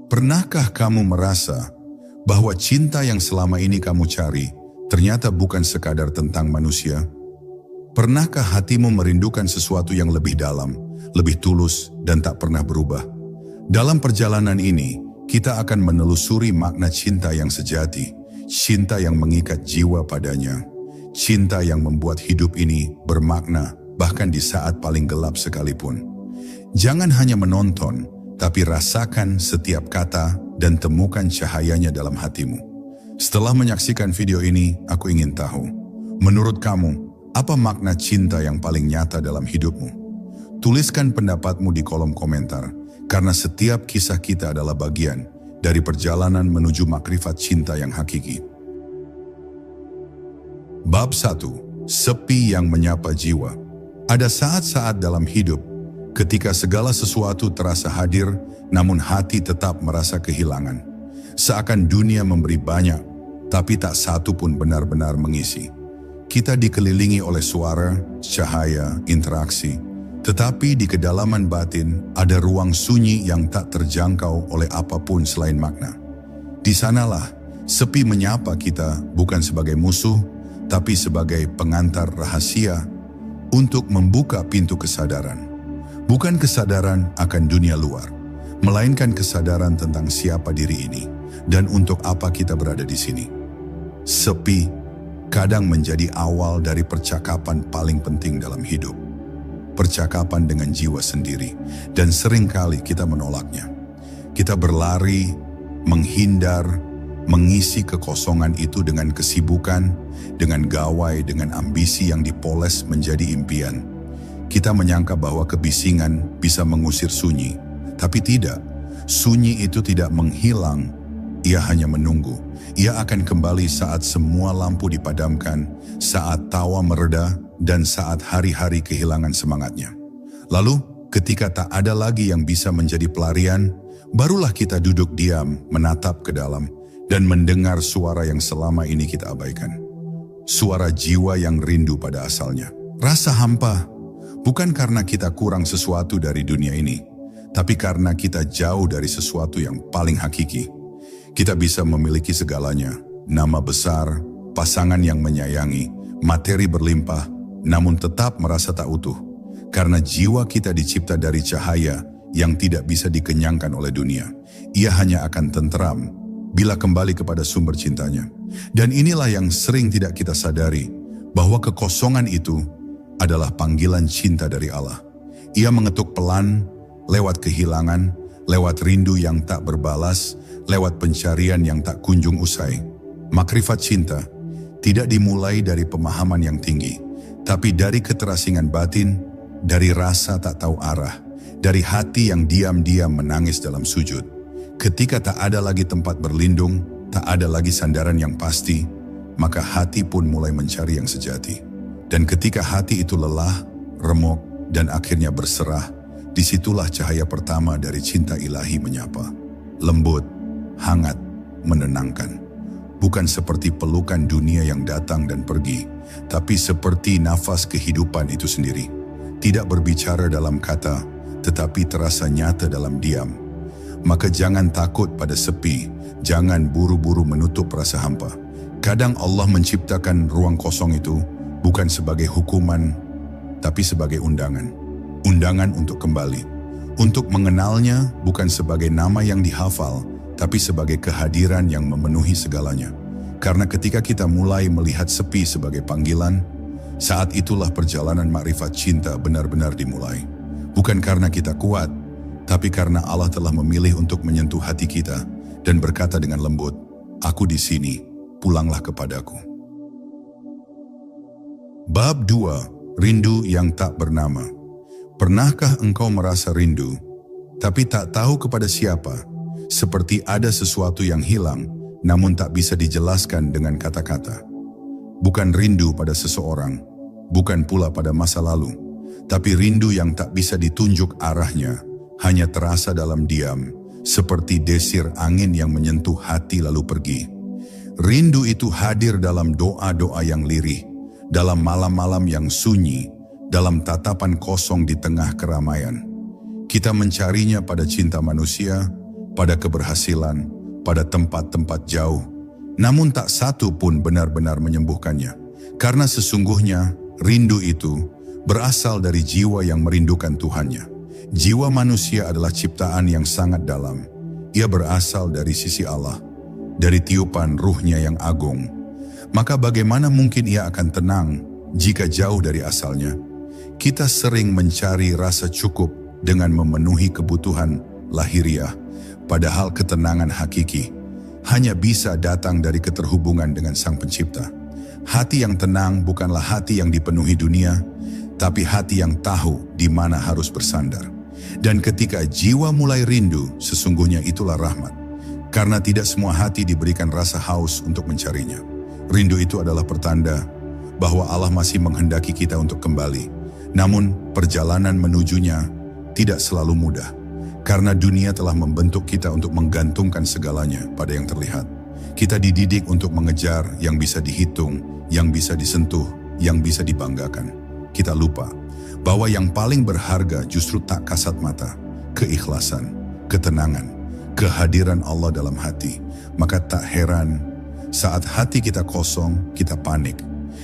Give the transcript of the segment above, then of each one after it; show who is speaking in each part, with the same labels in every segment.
Speaker 1: Pernahkah kamu merasa bahwa cinta yang selama ini kamu cari ternyata bukan sekadar tentang manusia? Pernahkah hatimu merindukan sesuatu yang lebih dalam, lebih tulus, dan tak pernah berubah? Dalam perjalanan ini, kita akan menelusuri makna cinta yang sejati, cinta yang mengikat jiwa padanya, cinta yang membuat hidup ini bermakna bahkan di saat paling gelap sekalipun. Jangan hanya menonton, tapi rasakan setiap kata dan temukan cahayanya dalam hatimu. Setelah menyaksikan video ini, aku ingin tahu, menurut kamu, apa makna cinta yang paling nyata dalam hidupmu? Tuliskan pendapatmu di kolom komentar, karena setiap kisah kita adalah bagian dari perjalanan menuju makrifat cinta yang hakiki. Bab 1. Sepi yang menyapa jiwa. Ada saat-saat dalam hidup ketika segala sesuatu terasa hadir, namun hati tetap merasa kehilangan. Seakan dunia memberi banyak, tapi tak satu pun benar-benar mengisi. Kita dikelilingi oleh suara, cahaya, interaksi, tetapi di kedalaman batin ada ruang sunyi yang tak terjangkau oleh apapun selain makna. Di sanalah sepi menyapa kita bukan sebagai musuh, tapi sebagai pengantar rahasia untuk membuka pintu kesadaran. Bukan kesadaran akan dunia luar, melainkan kesadaran tentang siapa diri ini dan untuk apa kita berada di sini. Sepi kadang menjadi awal dari percakapan paling penting dalam hidup. Percakapan dengan jiwa sendiri, dan seringkali kita menolaknya. Kita berlari, menghindar, mengisi kekosongan itu dengan kesibukan, dengan gawai, dengan ambisi yang dipoles menjadi impian. Kita menyangka bahwa kebisingan bisa mengusir sunyi, tapi tidak. Sunyi itu tidak menghilang, ia hanya menunggu. Ia akan kembali saat semua lampu dipadamkan, saat tawa mereda, dan saat hari-hari kehilangan semangatnya. Lalu, ketika tak ada lagi yang bisa menjadi pelarian, barulah kita duduk diam, menatap ke dalam, dan mendengar suara yang selama ini kita abaikan. Suara jiwa yang rindu pada asalnya. Rasa hampa, bukan karena kita kurang sesuatu dari dunia ini, tapi karena kita jauh dari sesuatu yang paling hakiki. Kita bisa memiliki segalanya, nama besar, pasangan yang menyayangi, materi berlimpah, namun tetap merasa tak utuh. Karena jiwa kita dicipta dari cahaya yang tidak bisa dikenyangkan oleh dunia. Ia hanya akan tenteram bila kembali kepada sumber cintanya. Dan inilah yang sering tidak kita sadari, bahwa kekosongan itu adalah panggilan cinta dari Allah. Ia mengetuk pelan, lewat kehilangan, lewat rindu yang tak berbalas, lewat pencarian yang tak kunjung usai. Makrifat cinta tidak dimulai dari pemahaman yang tinggi, tapi dari keterasingan batin, dari rasa tak tahu arah, dari hati yang diam-diam menangis dalam sujud. Ketika tak ada lagi tempat berlindung, tak ada lagi sandaran yang pasti, maka hati pun mulai mencari yang sejati. Dan ketika hati itu lelah, remuk, dan akhirnya berserah, disitulah cahaya pertama dari cinta ilahi menyapa. Lembut, hangat, menenangkan. Bukan seperti pelukan dunia yang datang dan pergi, tapi seperti nafas kehidupan itu sendiri. Tidak berbicara dalam kata, tetapi terasa nyata dalam diam. Maka jangan takut pada sepi, jangan buru-buru menutup rasa hampa. Kadang Allah menciptakan ruang kosong itu bukan sebagai hukuman, tapi sebagai undangan. Undangan untuk kembali. Untuk mengenalnya bukan sebagai nama yang dihafal, tapi sebagai kehadiran yang memenuhi segalanya. Karena ketika kita mulai melihat sepi sebagai panggilan, saat itulah perjalanan makrifat cinta benar-benar dimulai. Bukan karena kita kuat, tapi karena Allah telah memilih untuk menyentuh hati kita dan berkata dengan lembut, "Aku di sini, pulanglah kepadaku." Bab 2. Rindu yang tak bernama. Pernahkah engkau merasa rindu, tapi tak tahu kepada siapa? Seperti ada sesuatu yang hilang, namun tak bisa dijelaskan dengan kata-kata. Bukan rindu pada seseorang, bukan pula pada masa lalu, tapi rindu yang tak bisa ditunjuk arahnya, hanya terasa dalam diam, seperti desir angin yang menyentuh hati lalu pergi. Rindu itu hadir dalam doa-doa yang lirih, dalam malam-malam yang sunyi, dalam tatapan kosong di tengah keramaian. Kita mencarinya pada cinta manusia, pada keberhasilan, pada tempat-tempat jauh. Namun tak satu pun benar-benar menyembuhkannya. Karena sesungguhnya rindu itu berasal dari jiwa yang merindukan Tuhannya. Jiwa manusia adalah ciptaan yang sangat dalam. Ia berasal dari sisi Allah, dari tiupan ruhnya yang agung. Maka bagaimana mungkin ia akan tenang jika jauh dari asalnya? Kita sering mencari rasa cukup dengan memenuhi kebutuhan lahiriah, padahal ketenangan hakiki hanya bisa datang dari keterhubungan dengan Sang Pencipta. Hati yang tenang bukanlah hati yang dipenuhi dunia, tapi hati yang tahu di mana harus bersandar. Dan ketika jiwa mulai rindu, sesungguhnya itulah rahmat. Karena tidak semua hati diberikan rasa haus untuk mencarinya. Rindu itu adalah pertanda bahwa Allah masih menghendaki kita untuk kembali. Namun perjalanan menujunya tidak selalu mudah. Karena dunia telah membentuk kita untuk menggantungkan segalanya pada yang terlihat. Kita dididik untuk mengejar yang bisa dihitung, yang bisa disentuh, yang bisa dibanggakan. Kita lupa bahwa yang paling berharga justru tak kasat mata, keikhlasan, ketenangan, kehadiran Allah dalam hati. Maka tak heran saat hati kita kosong, kita panik.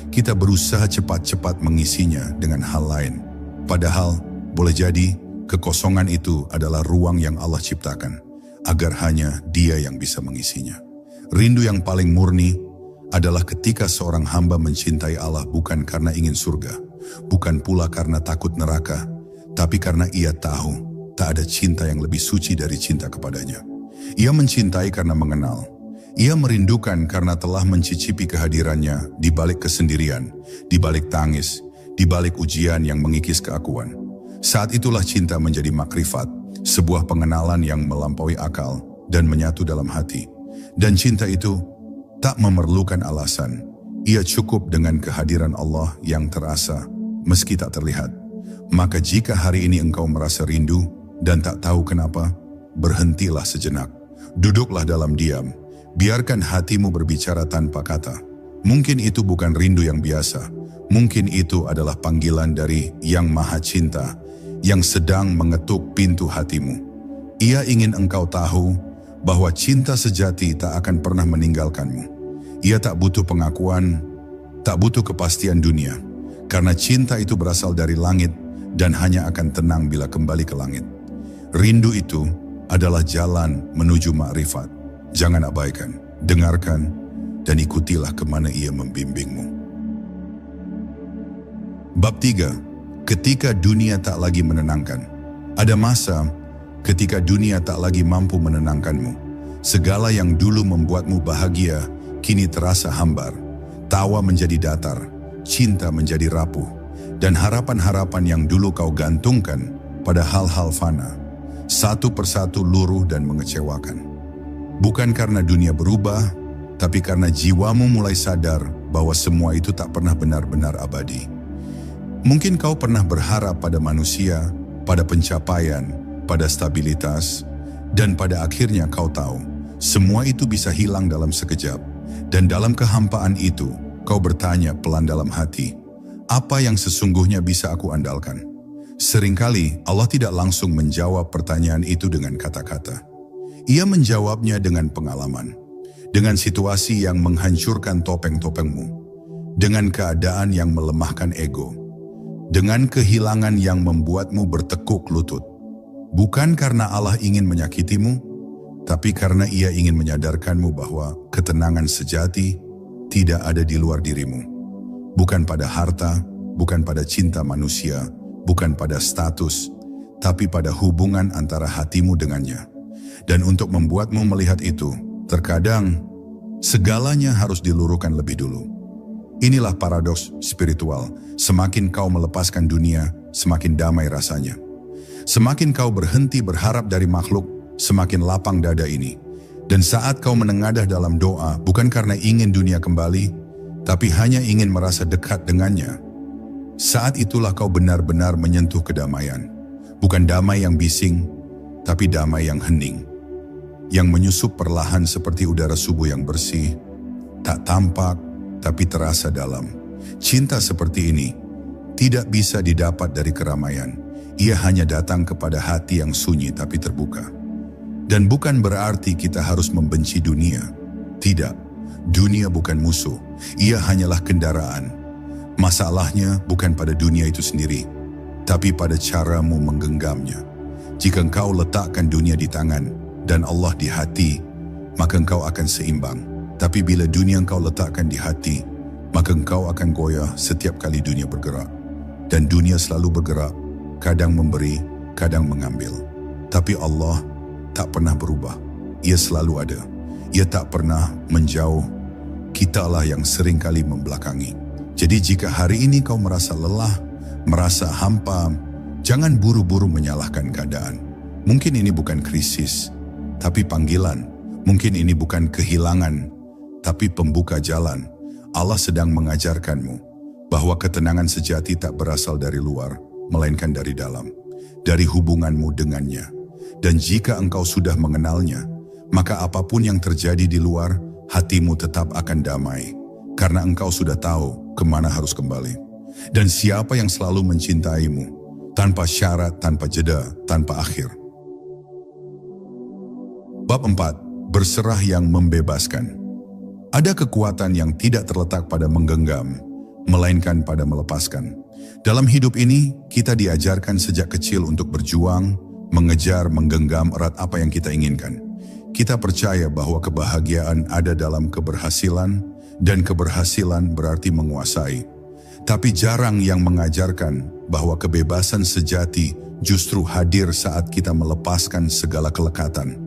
Speaker 1: Kita berusaha cepat-cepat mengisinya dengan hal lain. Padahal boleh jadi kekosongan itu adalah ruang yang Allah ciptakan, agar hanya Dia yang bisa mengisinya. Rindu yang paling murni adalah ketika seorang hamba mencintai Allah bukan karena ingin surga, bukan pula karena takut neraka, tapi karena ia tahu tak ada cinta yang lebih suci dari cinta kepadanya. Ia mencintai karena mengenal. Ia merindukan karena telah mencicipi kehadirannya di balik kesendirian, di balik tangis, di balik ujian yang mengikis keakuan. Saat itulah cinta menjadi makrifat, sebuah pengenalan yang melampaui akal dan menyatu dalam hati. Dan cinta itu tak memerlukan alasan. Ia cukup dengan kehadiran Allah yang terasa meski tak terlihat. Maka jika hari ini engkau merasa rindu dan tak tahu kenapa, berhentilah sejenak. Duduklah dalam diam. Biarkan hatimu berbicara tanpa kata. Mungkin itu bukan rindu yang biasa. Mungkin itu adalah panggilan dari Yang Maha Cinta yang sedang mengetuk pintu hatimu. Ia ingin engkau tahu bahwa cinta sejati tak akan pernah meninggalkanmu. Ia tak butuh pengakuan, tak butuh kepastian dunia. Karena cinta itu berasal dari langit dan hanya akan tenang bila kembali ke langit. Rindu itu adalah jalan menuju makrifat. Jangan abaikan, dengarkan, dan ikutilah kemana ia membimbingmu. Bab 3. Ketika dunia tak lagi menenangkan. Ada masa ketika dunia tak lagi mampu menenangkanmu. Segala yang dulu membuatmu bahagia, kini terasa hambar. Tawa menjadi datar, cinta menjadi rapuh, dan harapan-harapan yang dulu kau gantungkan pada hal-hal fana, satu persatu luruh dan mengecewakan. Bukan karena dunia berubah, tapi karena jiwamu mulai sadar bahwa semua itu tak pernah benar-benar abadi. Mungkin kau pernah berharap pada manusia, pada pencapaian, pada stabilitas, dan pada akhirnya kau tahu, semua itu bisa hilang dalam sekejap. Dan dalam kehampaan itu, kau bertanya pelan dalam hati, apa yang sesungguhnya bisa aku andalkan? Seringkali Allah tidak langsung menjawab pertanyaan itu dengan kata-kata. Ia menjawabnya dengan pengalaman, dengan situasi yang menghancurkan topeng-topengmu, dengan keadaan yang melemahkan ego, dengan kehilangan yang membuatmu bertekuk lutut. Bukan karena Allah ingin menyakitimu, tapi karena Ia ingin menyadarkanmu bahwa ketenangan sejati tidak ada di luar dirimu. Bukan pada harta, bukan pada cinta manusia, bukan pada status, tapi pada hubungan antara hatimu dengannya. Dan untuk membuatmu melihat itu, terkadang segalanya harus diluruhkan lebih dulu. Inilah paradoks spiritual. Semakin kau melepaskan dunia, semakin damai rasanya. Semakin kau berhenti berharap dari makhluk, semakin lapang dada ini. Dan saat kau menengadah dalam doa, bukan karena ingin dunia kembali, tapi hanya ingin merasa dekat dengannya, saat itulah kau benar-benar menyentuh kedamaian. Bukan damai yang bising, tapi damai yang hening, yang menyusup perlahan seperti udara subuh yang bersih, tak tampak, tapi terasa dalam. Cinta seperti ini tidak bisa didapat dari keramaian. Ia hanya datang kepada hati yang sunyi tapi terbuka. Dan bukan berarti kita harus membenci dunia. Tidak, dunia bukan musuh, ia hanyalah kendaraan. Masalahnya bukan pada dunia itu sendiri, tapi pada caramu menggenggamnya. Jika engkau letakkan dunia di tangan dan Allah di hati, maka engkau akan seimbang. Tapi bila dunia engkau letakkan di hati, maka engkau akan goyah setiap kali dunia bergerak. Dan dunia selalu bergerak, kadang memberi, kadang mengambil. Tapi Allah tak pernah berubah. Ia selalu ada. Ia tak pernah menjauh. Kitalah yang sering kali membelakangi. Jadi jika hari ini kau merasa lelah, merasa hampa, jangan buru-buru menyalahkan keadaan. Mungkin ini bukan krisis, tapi panggilan. Mungkin ini bukan kehilangan, tapi pembuka jalan. Allah sedang mengajarkanmu bahwa ketenangan sejati tak berasal dari luar, melainkan dari dalam, dari hubunganmu dengannya. Dan jika engkau sudah mengenalnya, maka apapun yang terjadi di luar, hatimu tetap akan damai. Karena engkau sudah tahu kemana harus kembali. Dan siapa yang selalu mencintaimu, tanpa syarat, tanpa jeda, tanpa akhir. Bab 4. Berserah yang membebaskan. Ada kekuatan yang tidak terletak pada menggenggam, melainkan pada melepaskan. Dalam hidup ini, kita diajarkan sejak kecil untuk berjuang, mengejar, menggenggam erat apa yang kita inginkan. Kita percaya bahwa kebahagiaan ada dalam keberhasilan, dan keberhasilan berarti menguasai. Tapi jarang yang mengajarkan bahwa kebebasan sejati justru hadir saat kita melepaskan segala kelekatan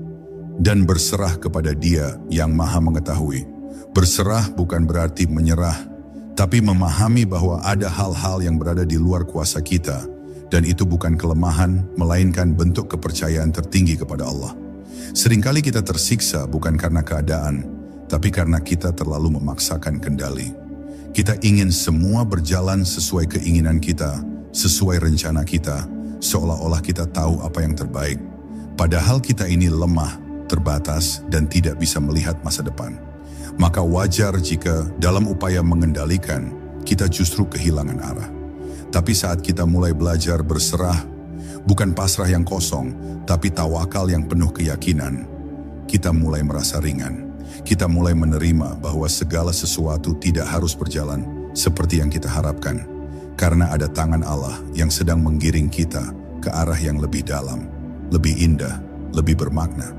Speaker 1: dan berserah kepada Dia yang Maha Mengetahui. Berserah bukan berarti menyerah, tapi memahami bahwa ada hal-hal yang berada di luar kuasa kita, dan itu bukan kelemahan, melainkan bentuk kepercayaan tertinggi kepada Allah. Seringkali kita tersiksa bukan karena keadaan, tapi karena kita terlalu memaksakan kendali. Kita ingin semua berjalan sesuai keinginan kita, sesuai rencana kita, seolah-olah kita tahu apa yang terbaik. Padahal kita ini lemah, terbatas, dan tidak bisa melihat masa depan. Maka wajar jika dalam upaya mengendalikan, kita justru kehilangan arah. Tapi saat kita mulai belajar berserah, bukan pasrah yang kosong, tapi tawakal yang penuh keyakinan, kita mulai merasa ringan. Kita mulai menerima bahwa segala sesuatu tidak harus berjalan seperti yang kita harapkan, karena ada tangan Allah yang sedang menggiring kita ke arah yang lebih dalam, lebih indah, lebih bermakna.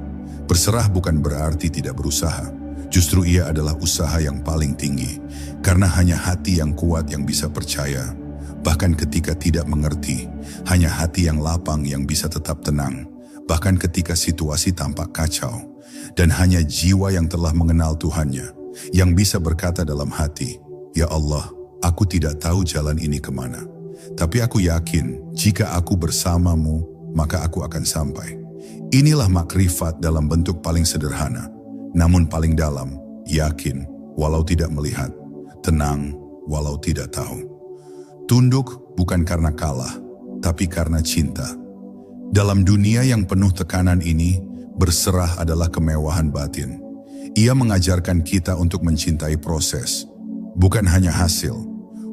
Speaker 1: Berserah bukan berarti tidak berusaha, justru ia adalah usaha yang paling tinggi, karena hanya hati yang kuat yang bisa percaya. Bahkan ketika tidak mengerti, hanya hati yang lapang yang bisa tetap tenang, bahkan ketika situasi tampak kacau. Dan hanya jiwa yang telah mengenal Tuhannya, yang bisa berkata dalam hati, "Ya Allah, aku tidak tahu jalan ini kemana. Tapi aku yakin, jika aku bersamamu, maka aku akan sampai." Inilah makrifat dalam bentuk paling sederhana, namun paling dalam, yakin walau tidak melihat, tenang walau tidak tahu. Tunduk bukan karena kalah, tapi karena cinta. Dalam dunia yang penuh tekanan ini, berserah adalah kemewahan batin. Ia mengajarkan kita untuk mencintai proses, bukan hanya hasil.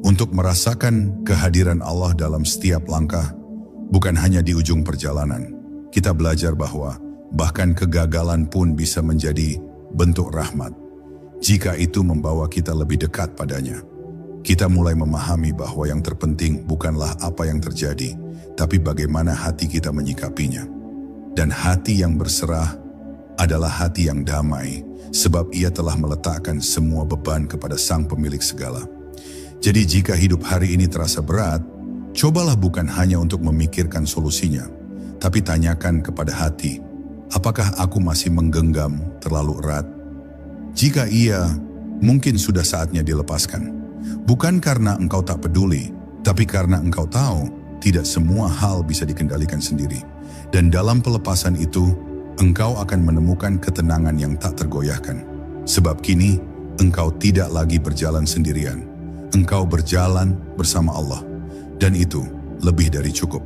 Speaker 1: Untuk merasakan kehadiran Allah dalam setiap langkah, bukan hanya di ujung perjalanan. Kita belajar bahwa bahkan kegagalan pun bisa menjadi bentuk rahmat, jika itu membawa kita lebih dekat padanya. Kita mulai memahami bahwa yang terpenting bukanlah apa yang terjadi, tapi bagaimana hati kita menyikapinya. Dan hati yang berserah adalah hati yang damai, sebab ia telah meletakkan semua beban kepada Sang Pemilik segala. Jadi jika hidup hari ini terasa berat, cobalah bukan hanya untuk memikirkan solusinya, tapi tanyakan kepada hati, apakah aku masih menggenggam terlalu erat? Jika iya, mungkin sudah saatnya dilepaskan. Bukan karena engkau tak peduli, tapi karena engkau tahu tidak semua hal bisa dikendalikan sendiri. Dan dalam pelepasan itu, engkau akan menemukan ketenangan yang tak tergoyahkan. Sebab kini, engkau tidak lagi berjalan sendirian. Engkau berjalan bersama Allah. Dan itu lebih dari cukup.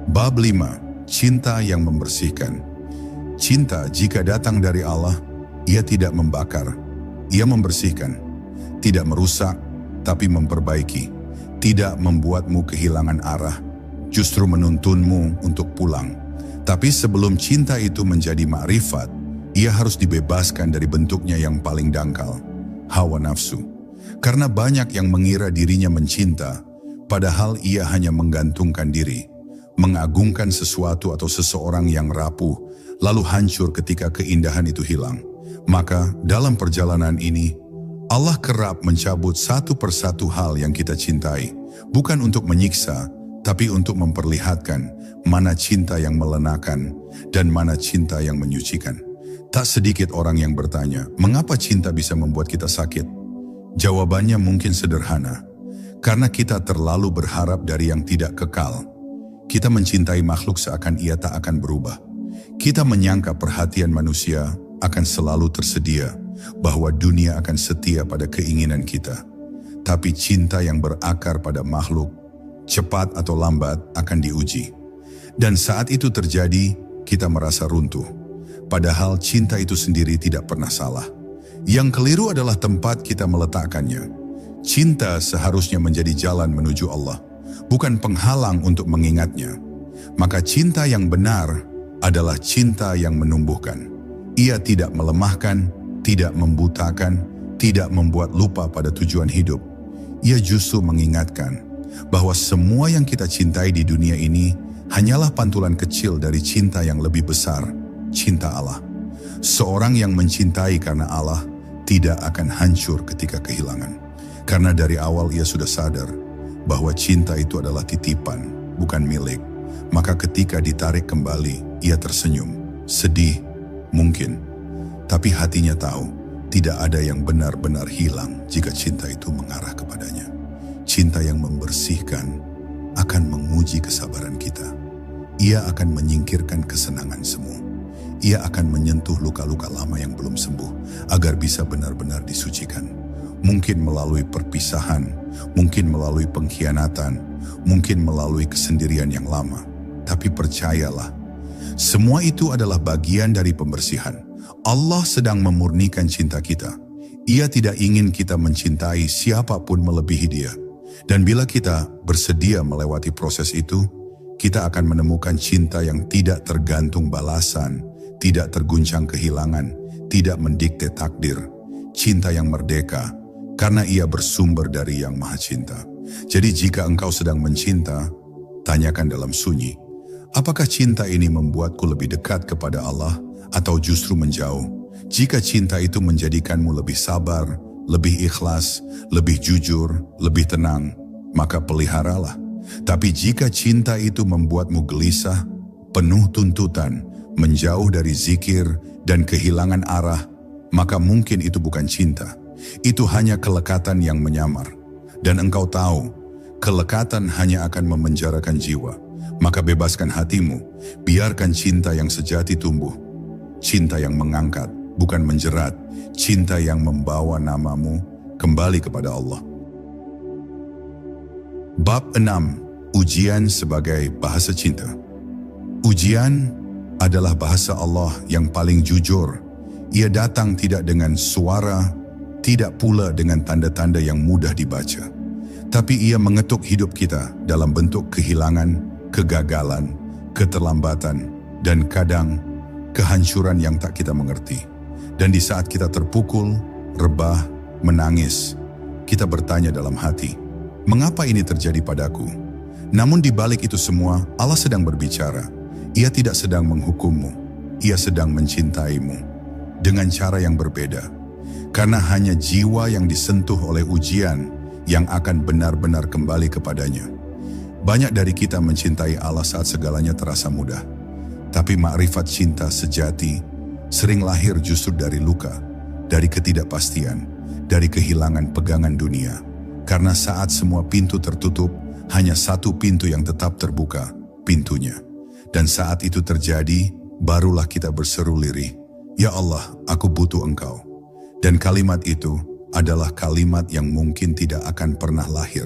Speaker 1: Bab 5. Cinta yang membersihkan. Cinta jika datang dari Allah, ia tidak membakar, ia membersihkan. Tidak merusak, tapi memperbaiki. Tidak membuatmu kehilangan arah, justru menuntunmu untuk pulang. Tapi sebelum cinta itu menjadi ma'rifat, ia harus dibebaskan dari bentuknya yang paling dangkal, hawa nafsu. Karena banyak yang mengira dirinya mencinta, padahal ia hanya menggantungkan diri, mengagungkan sesuatu atau seseorang yang rapuh, lalu hancur ketika keindahan itu hilang. Maka dalam perjalanan ini, Allah kerap mencabut satu persatu hal yang kita cintai, bukan untuk menyiksa, tapi untuk memperlihatkan mana cinta yang melenakan dan mana cinta yang menyucikan. Tak sedikit orang yang bertanya, mengapa cinta bisa membuat kita sakit? Jawabannya mungkin sederhana, karena kita terlalu berharap dari yang tidak kekal. Kita mencintai makhluk seakan ia tak akan berubah. Kita menyangka perhatian manusia akan selalu tersedia, bahwa dunia akan setia pada keinginan kita. Tapi cinta yang berakar pada makhluk, cepat atau lambat akan diuji. Dan saat itu terjadi, kita merasa runtuh. Padahal cinta itu sendiri tidak pernah salah. Yang keliru adalah tempat kita meletakkannya. Cinta seharusnya menjadi jalan menuju Allah, bukan penghalang untuk mengingatnya. Maka cinta yang benar adalah cinta yang menumbuhkan. Ia tidak melemahkan, tidak membutakan, tidak membuat lupa pada tujuan hidup. Ia justru mengingatkan bahwa semua yang kita cintai di dunia ini hanyalah pantulan kecil dari cinta yang lebih besar, cinta Allah. Seorang yang mencintai karena Allah tidak akan hancur ketika kehilangan. Karena dari awal ia sudah sadar bahwa cinta itu adalah titipan, bukan milik. Maka ketika ditarik kembali, ia tersenyum, sedih, mungkin. Tapi hatinya tahu, tidak ada yang benar-benar hilang jika cinta itu mengarah kepadanya. Cinta yang membersihkan akan menguji kesabaran kita. Ia akan menyingkirkan kesenangan semu. Ia akan menyentuh luka-luka lama yang belum sembuh agar bisa benar-benar disucikan. Mungkin melalui perpisahan, mungkin melalui pengkhianatan, mungkin melalui kesendirian yang lama. Tapi percayalah, semua itu adalah bagian dari pembersihan. Allah sedang memurnikan cinta kita. Ia tidak ingin kita mencintai siapapun melebihi Dia. Dan bila kita bersedia melewati proses itu, kita akan menemukan cinta yang tidak tergantung balasan, tidak terguncang kehilangan, tidak mendikte takdir. Cinta yang merdeka, karena ia bersumber dari Yang Maha Cinta. Jadi jika engkau sedang mencinta, tanyakan dalam sunyi, apakah cinta ini membuatku lebih dekat kepada Allah atau justru menjauh? Jika cinta itu menjadikanmu lebih sabar, lebih ikhlas, lebih jujur, lebih tenang, maka peliharalah. Tapi jika cinta itu membuatmu gelisah, penuh tuntutan, menjauh dari zikir dan kehilangan arah, maka mungkin itu bukan cinta. Itu hanya kelekatan yang menyamar. Dan engkau tahu, kelekatan hanya akan memenjarakan jiwa. Maka bebaskan hatimu, biarkan cinta yang sejati tumbuh. Cinta yang mengangkat, bukan menjerat. Cinta yang membawa namamu kembali kepada Allah. Bab 6. Ujian sebagai bahasa cinta. Ujian adalah bahasa Allah yang paling jujur. Ia datang tidak dengan suara, tidak pula dengan tanda-tanda yang mudah dibaca. Tapi ia mengetuk hidup kita dalam bentuk kehilangan, kegagalan, keterlambatan, dan kadang kehancuran yang tak kita mengerti. Dan di saat kita terpukul, rebah, menangis, kita bertanya dalam hati, mengapa ini terjadi padaku? Namun di balik itu semua, Allah sedang berbicara. Ia tidak sedang menghukummu, ia sedang mencintaimu dengan cara yang berbeda. Karena hanya jiwa yang disentuh oleh ujian yang akan benar-benar kembali kepadanya. Banyak dari kita mencintai Allah saat segalanya terasa mudah. Tapi makrifat cinta sejati sering lahir justru dari luka, dari ketidakpastian, dari kehilangan pegangan dunia. Karena saat semua pintu tertutup, hanya satu pintu yang tetap terbuka, pintunya. Dan saat itu terjadi, barulah kita berseru lirih, "Ya Allah, aku butuh Engkau." Dan kalimat itu adalah kalimat yang mungkin tidak akan pernah lahir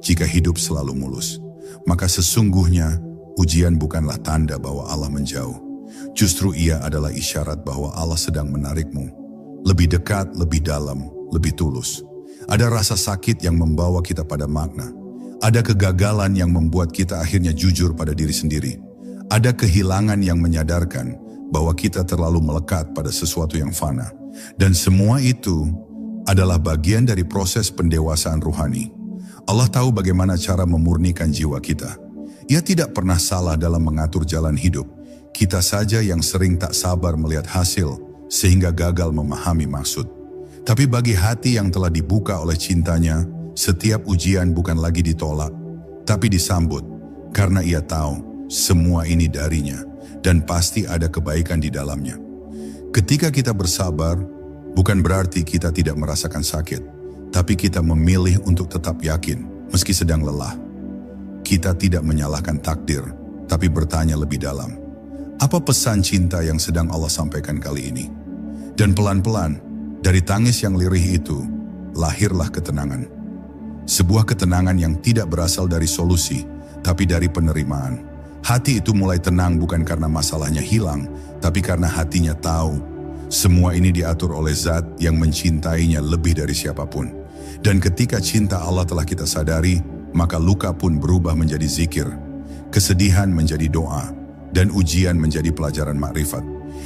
Speaker 1: jika hidup selalu mulus. Maka sesungguhnya ujian bukanlah tanda bahwa Allah menjauh. Justru ia adalah isyarat bahwa Allah sedang menarikmu lebih dekat, lebih dalam, lebih tulus. Ada rasa sakit yang membawa kita pada makna. Ada kegagalan yang membuat kita akhirnya jujur pada diri sendiri. Ada kehilangan yang menyadarkan bahwa kita terlalu melekat pada sesuatu yang fana. Dan semua itu adalah bagian dari proses pendewasaan ruhani. Allah tahu bagaimana cara memurnikan jiwa kita. Ia tidak pernah salah dalam mengatur jalan hidup. Kita saja yang sering tak sabar melihat hasil sehingga gagal memahami maksud. Tapi bagi hati yang telah dibuka oleh cintanya, setiap ujian bukan lagi ditolak, tapi disambut, karena ia tahu semua ini darinya, dan pasti ada kebaikan di dalamnya. Ketika kita bersabar, bukan berarti kita tidak merasakan sakit, tapi kita memilih untuk tetap yakin, meski sedang lelah. Kita tidak menyalahkan takdir, tapi bertanya lebih dalam, apa pesan cinta yang sedang Allah sampaikan kali ini? Dan pelan-pelan, dari tangis yang lirih itu, lahirlah ketenangan. Sebuah ketenangan yang tidak berasal dari solusi, tapi dari penerimaan. Hati itu mulai tenang bukan karena masalahnya hilang, tapi karena hatinya tahu semua ini diatur oleh Zat yang mencintainya lebih dari siapapun. Dan ketika cinta Allah telah kita sadari, maka luka pun berubah menjadi zikir, kesedihan menjadi doa, dan ujian menjadi pelajaran makrifat.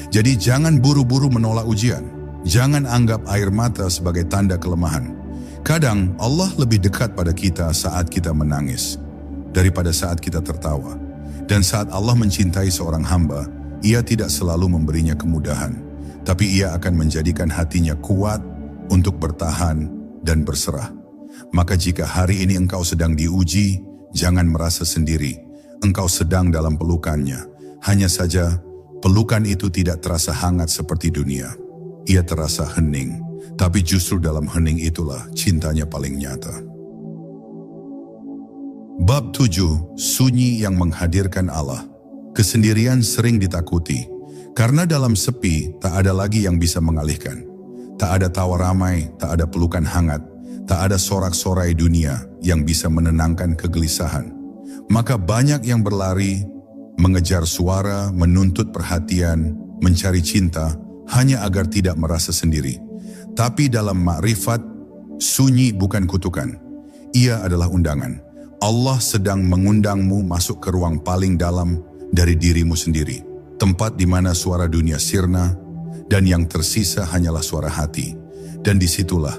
Speaker 1: Jadi jangan buru-buru menolak ujian. Jangan anggap air mata sebagai tanda kelemahan. Kadang Allah lebih dekat pada kita saat kita menangis daripada saat kita tertawa. Dan saat Allah mencintai seorang hamba, Ia tidak selalu memberinya kemudahan, tapi Ia akan menjadikan hatinya kuat untuk bertahan dan berserah. Maka jika hari ini engkau sedang diuji, jangan merasa sendiri. Engkau sedang dalam pelukannya. Hanya saja, pelukan itu tidak terasa hangat seperti dunia. Ia terasa hening, tapi justru dalam hening itulah cintanya paling nyata. Bab 7, sunyi yang menghadirkan Allah. Kesendirian sering ditakuti, karena dalam sepi tak ada lagi yang bisa mengalihkan. Tak ada tawa ramai, tak ada pelukan hangat, tak ada sorak-sorai dunia yang bisa menenangkan kegelisahan. Maka banyak yang berlari, mengejar suara, menuntut perhatian, mencari cinta, hanya agar tidak merasa sendiri. Tapi dalam makrifat, sunyi bukan kutukan. Ia adalah undangan. Allah sedang mengundangmu masuk ke ruang paling dalam dari dirimu sendiri. Tempat di mana suara dunia sirna, dan yang tersisa hanyalah suara hati. Dan disitulah,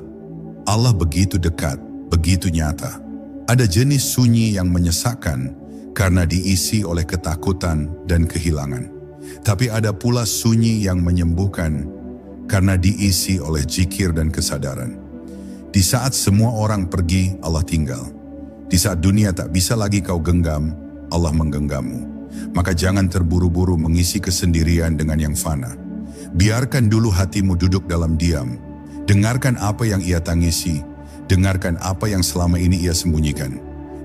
Speaker 1: Allah begitu dekat, begitu nyata. Ada jenis sunyi yang menyesakkan, karena diisi oleh ketakutan dan kehilangan. Tapi ada pula sunyi yang menyembuhkan karena diisi oleh zikir dan kesadaran. Di saat semua orang pergi, Allah tinggal. Di saat dunia tak bisa lagi kau genggam, Allah menggenggammu. Maka jangan terburu-buru mengisi kesendirian dengan yang fana. Biarkan dulu hatimu duduk dalam diam. Dengarkan apa yang ia tangisi. Dengarkan apa yang selama ini ia sembunyikan.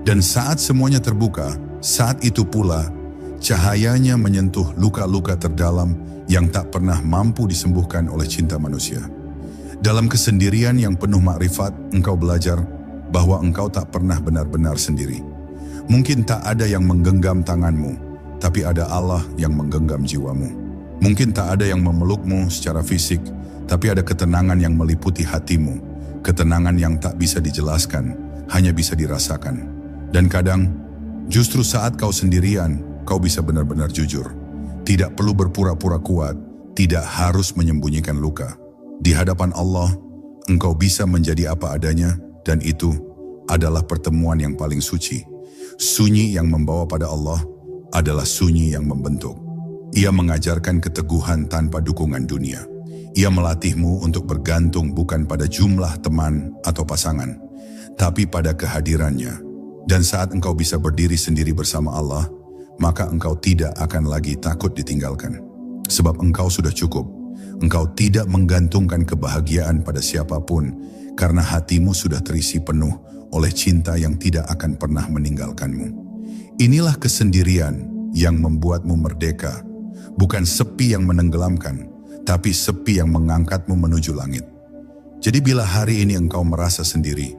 Speaker 1: Dan saat semuanya terbuka, saat itu pula cahayanya menyentuh luka-luka terdalam yang tak pernah mampu disembuhkan oleh cinta manusia. Dalam kesendirian yang penuh makrifat, engkau belajar bahwa engkau tak pernah benar-benar sendiri. Mungkin tak ada yang menggenggam tanganmu, tapi ada Allah yang menggenggam jiwamu. Mungkin tak ada yang memelukmu secara fisik, tapi ada ketenangan yang meliputi hatimu. Ketenangan yang tak bisa dijelaskan, hanya bisa dirasakan. Dan kadang, justru saat kau sendirian, kau bisa benar-benar jujur. Tidak perlu berpura-pura kuat, tidak harus menyembunyikan luka. Di hadapan Allah, engkau bisa menjadi apa adanya, dan itu adalah pertemuan yang paling suci. Sunyi yang membawa pada Allah adalah sunyi yang membentuk. Ia mengajarkan keteguhan tanpa dukungan dunia. Ia melatihmu untuk bergantung bukan pada jumlah teman atau pasangan, tapi pada kehadirannya. Dan saat engkau bisa berdiri sendiri bersama Allah, maka engkau tidak akan lagi takut ditinggalkan. Sebab engkau sudah cukup. Engkau tidak menggantungkan kebahagiaan pada siapapun, karena hatimu sudah terisi penuh oleh cinta yang tidak akan pernah meninggalkanmu. Inilah kesendirian yang membuatmu merdeka, bukan sepi yang menenggelamkan, tapi sepi yang mengangkatmu menuju langit. Jadi bila hari ini engkau merasa sendiri,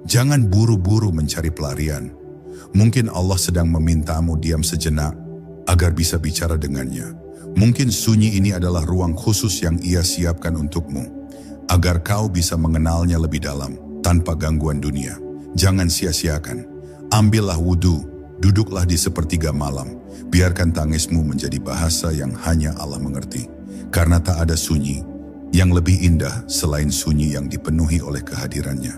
Speaker 1: jangan buru-buru mencari pelarian. Mungkin Allah sedang memintamu diam sejenak agar bisa bicara dengannya. Mungkin sunyi ini adalah ruang khusus yang Ia siapkan untukmu, agar kau bisa mengenalnya lebih dalam tanpa gangguan dunia. Jangan sia-siakan. Ambillah wudhu, Duduklah di sepertiga malam, biarkan tangismu menjadi bahasa yang hanya Allah mengerti. Karena tak ada sunyi yang lebih indah selain sunyi yang dipenuhi oleh kehadirannya.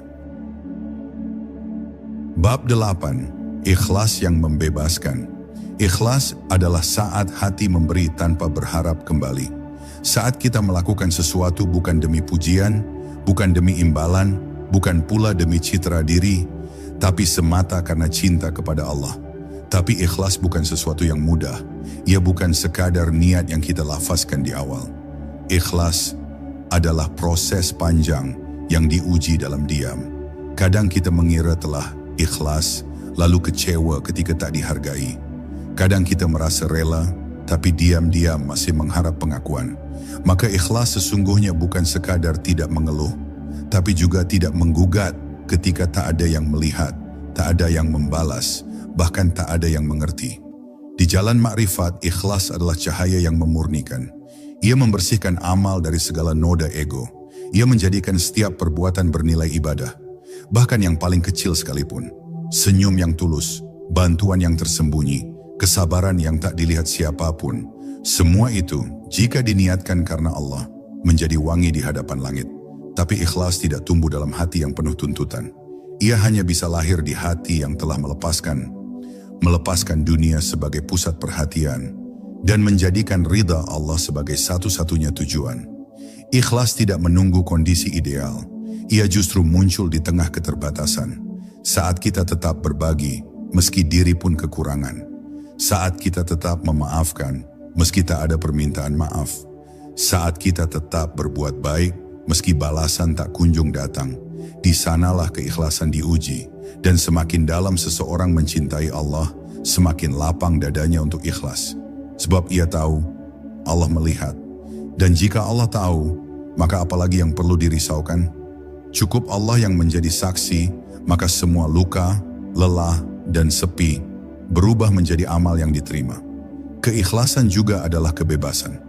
Speaker 1: Bab 8. Ikhlas yang membebaskan. Ikhlas adalah saat hati memberi tanpa berharap kembali. Saat kita melakukan sesuatu bukan demi pujian, bukan demi imbalan, bukan pula demi citra diri, tapi semata karena cinta kepada Allah. Tapi ikhlas bukan sesuatu yang mudah. Ia bukan sekadar niat yang kita lafazkan di awal. Ikhlas adalah proses panjang yang diuji dalam diam. Kadang kita mengira telah ikhlas, lalu kecewa ketika tak dihargai. Kadang kita merasa rela, tapi diam-diam masih mengharap pengakuan. Maka ikhlas sesungguhnya bukan sekadar tidak mengeluh, tapi juga tidak menggugat ketika tak ada yang melihat, tak ada yang membalas, bahkan tak ada yang mengerti. Di jalan makrifat, ikhlas adalah cahaya yang memurnikan. Ia membersihkan amal dari segala noda ego. Ia menjadikan setiap perbuatan bernilai ibadah, bahkan yang paling kecil sekalipun. Senyum yang tulus, bantuan yang tersembunyi, kesabaran yang tak dilihat siapapun. Semua itu, jika diniatkan karena Allah, menjadi wangi di hadapan langit. Tapi ikhlas tidak tumbuh dalam hati yang penuh tuntutan. Ia hanya bisa lahir di hati yang telah melepaskan dunia sebagai pusat perhatian dan menjadikan ridha Allah sebagai satu-satunya tujuan. Ikhlas tidak menunggu kondisi ideal. Ia justru muncul di tengah keterbatasan. Saat kita tetap berbagi, meski diri pun kekurangan. Saat kita tetap memaafkan, meski tak ada permintaan maaf. Saat kita tetap berbuat baik, meski balasan tak kunjung datang. Di sanalah keikhlasan diuji. Dan semakin dalam seseorang mencintai Allah, semakin lapang dadanya untuk ikhlas. Sebab ia tahu, Allah melihat. Dan jika Allah tahu, maka apalagi yang perlu dirisaukan? Cukup Allah yang menjadi saksi, maka semua luka, lelah, dan sepi berubah menjadi amal yang diterima. Keikhlasan juga adalah kebebasan.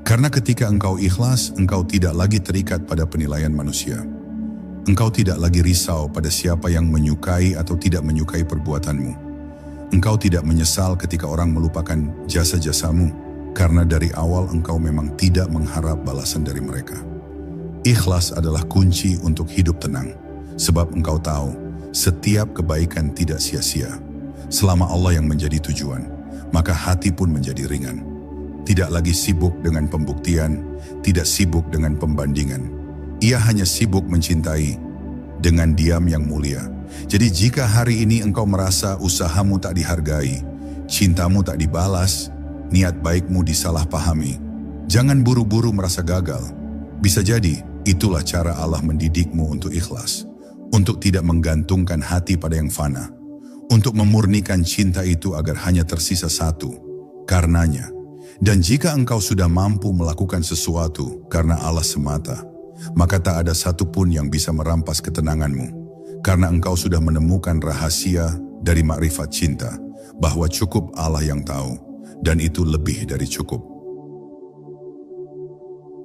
Speaker 1: Karena ketika engkau ikhlas, engkau tidak lagi terikat pada penilaian manusia. Engkau tidak lagi risau pada siapa yang menyukai atau tidak menyukai perbuatanmu. Engkau tidak menyesal ketika orang melupakan jasa-jasamu, karena dari awal engkau memang tidak mengharap balasan dari mereka. Ikhlas adalah kunci untuk hidup tenang, sebab engkau tahu setiap kebaikan tidak sia-sia. Selama Allah yang menjadi tujuan, maka hati pun menjadi ringan. Tidak lagi sibuk dengan pembuktian, tidak sibuk dengan pembandingan. Ia hanya sibuk mencintai dengan diam yang mulia. Jadi jika hari ini engkau merasa usahamu tak dihargai, cintamu tak dibalas, niat baikmu disalahpahami, jangan buru-buru merasa gagal. Bisa jadi itulah cara Allah mendidikmu untuk ikhlas, untuk tidak menggantungkan hati pada yang fana, untuk memurnikan cinta itu agar hanya tersisa satu, karenanya. Dan jika engkau sudah mampu melakukan sesuatu karena Allah semata, maka tak ada satupun yang bisa merampas ketenanganmu, karena engkau sudah menemukan rahasia dari makrifat cinta, bahwa cukup Allah yang tahu, dan itu lebih dari cukup.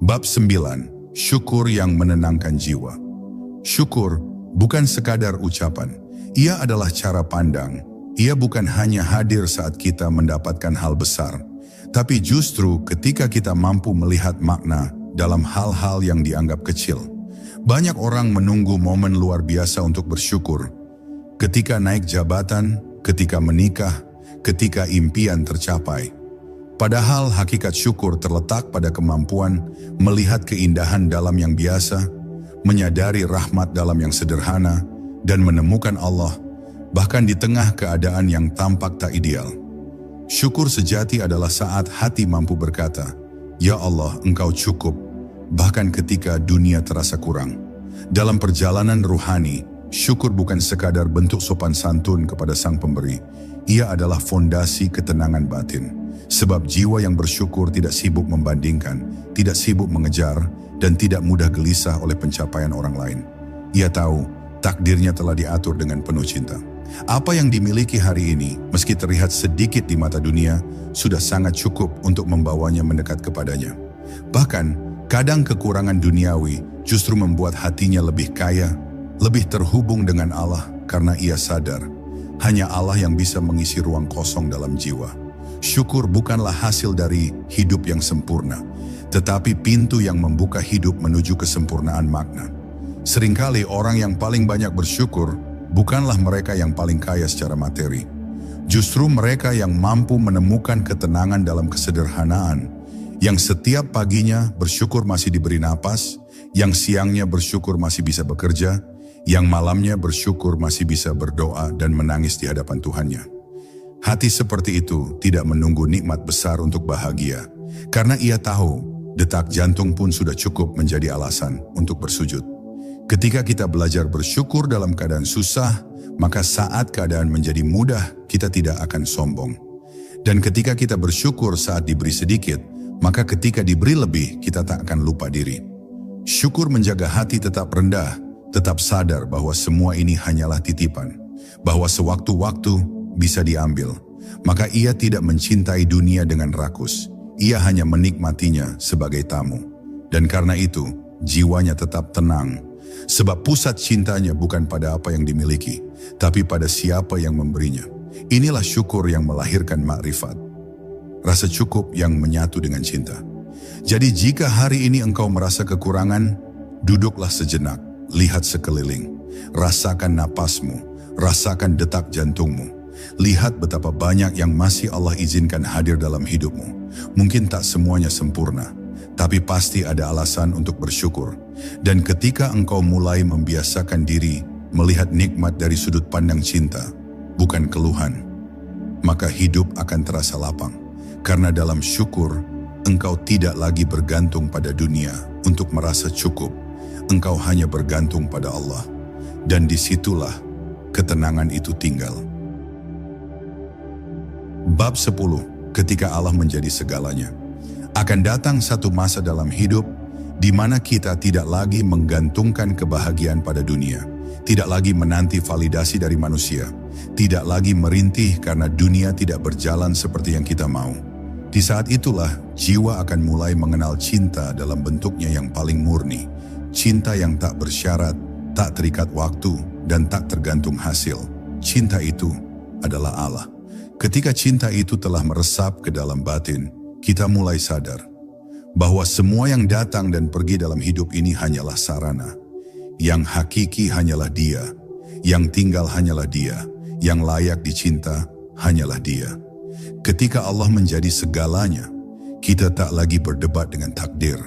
Speaker 1: Bab 9. Syukur yang menenangkan jiwa. Syukur bukan sekadar ucapan, ia adalah cara pandang. Ia bukan hanya hadir saat kita mendapatkan hal besar, tapi justru ketika kita mampu melihat makna dalam hal-hal yang dianggap kecil. Banyak orang menunggu momen luar biasa untuk bersyukur. Ketika naik jabatan, ketika menikah, ketika impian tercapai. Padahal hakikat syukur terletak pada kemampuan melihat keindahan dalam yang biasa, menyadari rahmat dalam yang sederhana, dan menemukan Allah, bahkan di tengah keadaan yang tampak tak ideal. Syukur sejati adalah saat hati mampu berkata, "Ya Allah, Engkau cukup," bahkan ketika dunia terasa kurang. Dalam perjalanan ruhani, syukur bukan sekadar bentuk sopan santun kepada Sang Pemberi. Ia adalah fondasi ketenangan batin. Sebab jiwa yang bersyukur tidak sibuk membandingkan, tidak sibuk mengejar, dan tidak mudah gelisah oleh pencapaian orang lain. Ia tahu takdirnya telah diatur dengan penuh cinta. Apa yang dimiliki hari ini, meski terlihat sedikit di mata dunia, sudah sangat cukup untuk membawanya mendekat kepadanya. Bahkan, kadang kekurangan duniawi justru membuat hatinya lebih kaya, lebih terhubung dengan Allah karena ia sadar Hanya Allah yang bisa mengisi ruang kosong dalam jiwa. Syukur bukanlah hasil dari hidup yang sempurna, tetapi pintu yang membuka hidup menuju kesempurnaan makna. Seringkali orang yang paling banyak bersyukur bukanlah mereka yang paling kaya secara materi. Justru mereka yang mampu menemukan ketenangan dalam kesederhanaan, yang setiap paginya bersyukur masih diberi napas, yang siangnya bersyukur masih bisa bekerja, yang malamnya bersyukur masih bisa berdoa dan menangis di hadapan Tuhannya. Hati seperti itu tidak menunggu nikmat besar untuk bahagia, karena ia tahu detak jantung pun sudah cukup menjadi alasan untuk bersujud. Ketika kita belajar bersyukur dalam keadaan susah, maka saat keadaan menjadi mudah, kita tidak akan sombong. Dan ketika kita bersyukur saat diberi sedikit, maka ketika diberi lebih, kita tak akan lupa diri. Syukur menjaga hati tetap rendah, tetap sadar bahwa semua ini hanyalah titipan, bahwa sewaktu-waktu bisa diambil. Maka ia tidak mencintai dunia dengan rakus, ia hanya menikmatinya sebagai tamu. Dan karena itu, jiwanya tetap tenang, sebab pusat cintanya bukan pada apa yang dimiliki, tapi pada siapa yang memberinya. Inilah syukur yang melahirkan makrifat, rasa cukup yang menyatu dengan cinta. Jadi jika hari ini engkau merasa kekurangan, duduklah sejenak, lihat sekeliling, rasakan napasmu, rasakan detak jantungmu. Lihat betapa banyak yang masih Allah izinkan hadir dalam hidupmu. Mungkin tak semuanya sempurna, tapi pasti ada alasan untuk bersyukur. Dan ketika engkau mulai membiasakan diri melihat nikmat dari sudut pandang cinta, bukan keluhan, maka hidup akan terasa lapang. Karena dalam syukur, engkau tidak lagi bergantung pada dunia untuk merasa cukup. Engkau hanya bergantung pada Allah, dan disitulah ketenangan itu tinggal. Bab 10. Ketika Allah menjadi segalanya. Akan datang satu masa dalam hidup di mana kita tidak lagi menggantungkan kebahagiaan pada dunia, tidak lagi menanti validasi dari manusia, tidak lagi merintih karena dunia tidak berjalan seperti yang kita mau. Di saat itulah jiwa akan mulai mengenal cinta dalam bentuknya yang paling murni. Cinta yang tak bersyarat, tak terikat waktu, dan tak tergantung hasil. Cinta itu adalah Allah. Ketika cinta itu telah meresap ke dalam batin, kita mulai sadar bahwa semua yang datang dan pergi dalam hidup ini hanyalah sarana. Yang hakiki hanyalah Dia, yang tinggal hanyalah Dia, yang layak dicinta hanyalah Dia. Ketika Allah menjadi segalanya, kita tak lagi berdebat dengan takdir.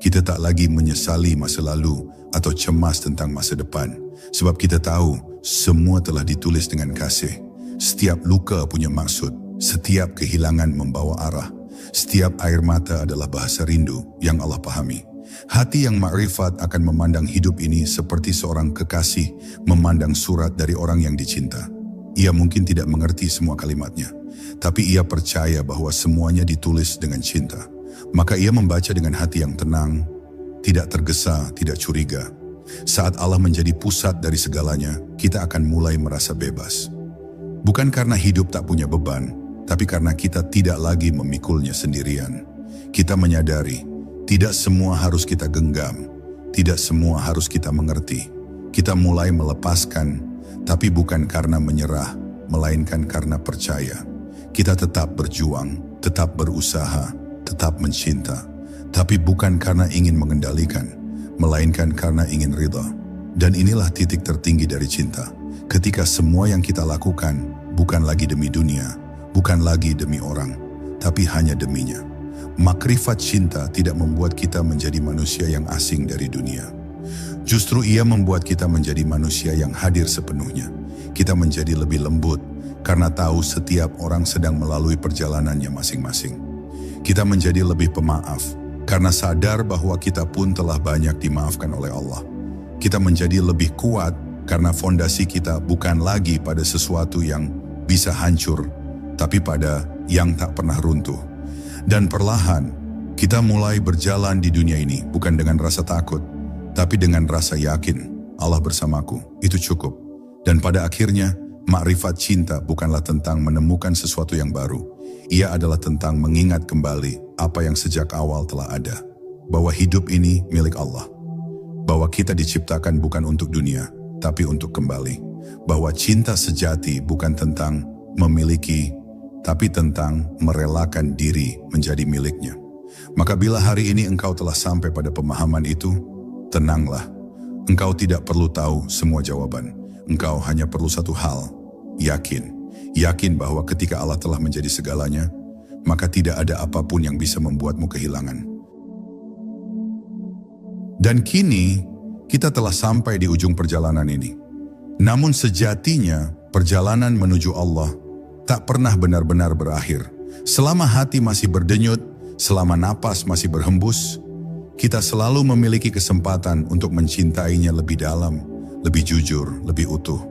Speaker 1: Kita tak lagi menyesali masa lalu atau cemas tentang masa depan. Sebab kita tahu semua telah ditulis dengan kasih. Setiap luka punya maksud, setiap kehilangan membawa arah. Setiap air mata adalah bahasa rindu yang Allah pahami. Hati yang makrifat akan memandang hidup ini seperti seorang kekasih memandang surat dari orang yang dicinta. Ia mungkin tidak mengerti semua kalimatnya, tapi ia percaya bahwa semuanya ditulis dengan cinta. Maka ia membaca dengan hati yang tenang, tidak tergesa, tidak curiga. Saat Allah menjadi pusat dari segalanya, kita akan mulai merasa bebas. Bukan karena hidup tak punya beban, tapi karena kita tidak lagi memikulnya sendirian. Kita menyadari, tidak semua harus kita genggam, tidak semua harus kita mengerti. Kita mulai melepaskan, tapi bukan karena menyerah, melainkan karena percaya. Kita tetap berjuang, tetap berusaha, tetap mencinta, tapi bukan karena ingin mengendalikan, melainkan karena ingin ridha. Dan inilah titik tertinggi dari cinta. Ketika semua yang kita lakukan bukan lagi demi dunia, bukan lagi demi orang, tapi hanya deminya. Makrifat cinta tidak membuat kita menjadi manusia yang asing dari dunia. Justru ia membuat kita menjadi manusia yang hadir sepenuhnya. Kita menjadi lebih lembut karena tahu setiap orang sedang melalui perjalanannya masing-masing. Kita menjadi lebih pemaaf karena sadar bahwa kita pun telah banyak dimaafkan oleh Allah. Kita menjadi lebih kuat karena fondasi kita bukan lagi pada sesuatu yang bisa hancur, tapi pada yang tak pernah runtuh. Dan perlahan, kita mulai berjalan di dunia ini bukan dengan rasa takut, tapi dengan rasa yakin Allah bersamaku, itu cukup. Dan pada akhirnya, makrifat cinta bukanlah tentang menemukan sesuatu yang baru. Ia adalah tentang mengingat kembali apa yang sejak awal telah ada. Bahwa hidup ini milik Allah. Bahwa kita diciptakan bukan untuk dunia, tapi untuk kembali. bahwa cinta sejati bukan tentang memiliki, tapi tentang merelakan diri menjadi miliknya. Maka bila hari ini engkau telah sampai pada pemahaman itu, tenanglah. Engkau tidak perlu tahu semua jawaban. Engkau hanya perlu satu hal, yakin. Yakin bahwa ketika Allah telah menjadi segalanya, maka tidak ada apapun yang bisa membuatmu kehilangan. Dan kini, kita telah sampai di ujung perjalanan ini. Namun sejatinya, perjalanan menuju Allah tak pernah benar-benar berakhir. Selama hati masih berdenyut, selama napas masih berhembus, kita selalu memiliki kesempatan untuk mencintainya lebih dalam, lebih jujur, lebih utuh.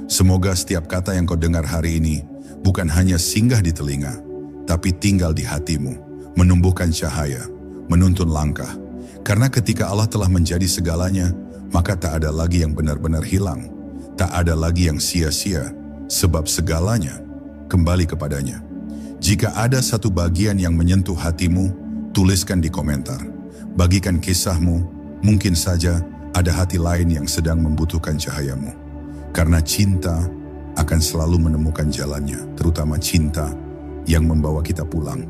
Speaker 1: Semoga setiap kata yang kau dengar hari ini bukan hanya singgah di telinga, tapi tinggal di hatimu, menumbuhkan cahaya, menuntun langkah. Karena ketika Allah telah menjadi segalanya, maka tak ada lagi yang benar-benar hilang. Tak ada lagi yang sia-sia, sebab segalanya kembali kepadanya. Jika ada satu bagian yang menyentuh hatimu, tuliskan di komentar. Bagikan kisahmu, mungkin saja ada hati lain yang sedang membutuhkan cahayamu. Karena cinta akan selalu menemukan jalannya, terutama cinta yang membawa kita pulang.